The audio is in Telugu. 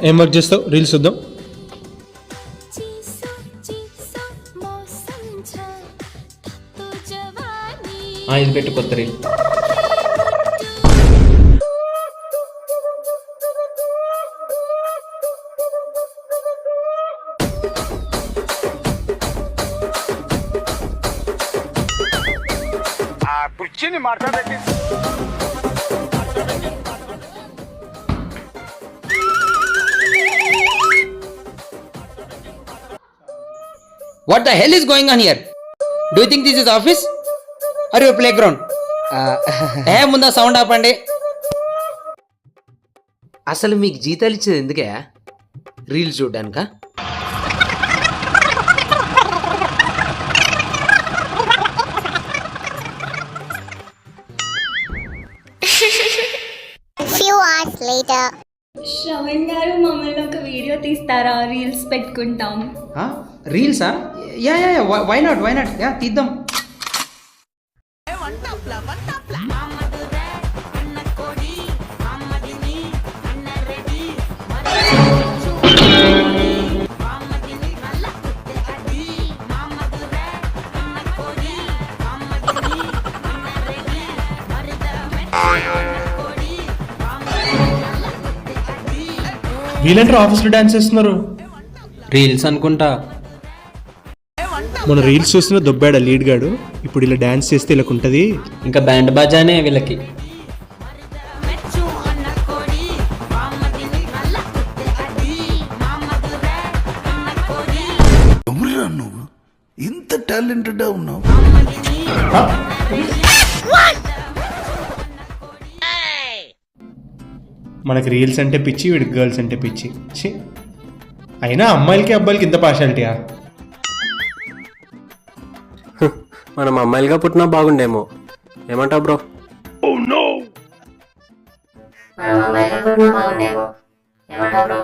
ఏం వర్క్ చేస్తావు? రీల్స్ చూద్దాం. ఇది పెట్టు కొత్త రీల్. కుర్చీని మాట్లాడబెట్టి What the hell is going on here? Do you think this is office? Or your playground? ముందా సౌండ్ ఆపండి. అసలు మీకు జీతాలు ఇచ్చేది ఎందుకే? రీల్స్ చూడ్డానికా? శ్రవణ్ గారు మమ్మల్ని ఒక వీడియో తీస్తారా? రీల్స్ పెట్టుకుంటాం. రీల్సా? యా వై నాట్ యా తీద్దాం. వీళ్ళంటే ఆఫీస్లో డాన్స్ చేస్తున్నారు. రీల్స్ అనుకుంటా. మన రీల్స్ చూస్తున్న దొబ్బాడ లీడ్ గాడు ఇప్పుడు ఇలా డాన్స్ చేస్తే ఇలా ఉంటుంది. ఇంకా బ్యాండ్ బాజానే వీళ్ళకి. నువ్వు ఇంత టాలెంటెడ్ ఉన్నావు. మనకి రీల్స్ అంటే పిచ్చి, వీడికి గర్ల్స్ అంటే పిచ్చి. అయినా అమ్మాయిలకి అబ్బాయిలకి ఇంత పార్షాలిటీయా? మనం అమ్మాయిలుగా పుట్టినా బాగుండేమో. ఏమంటావు బ్రో? మనం అమ్మాయిలుగా పుట్టినా బాగుండేమో. ఏమంటావు బ్రో?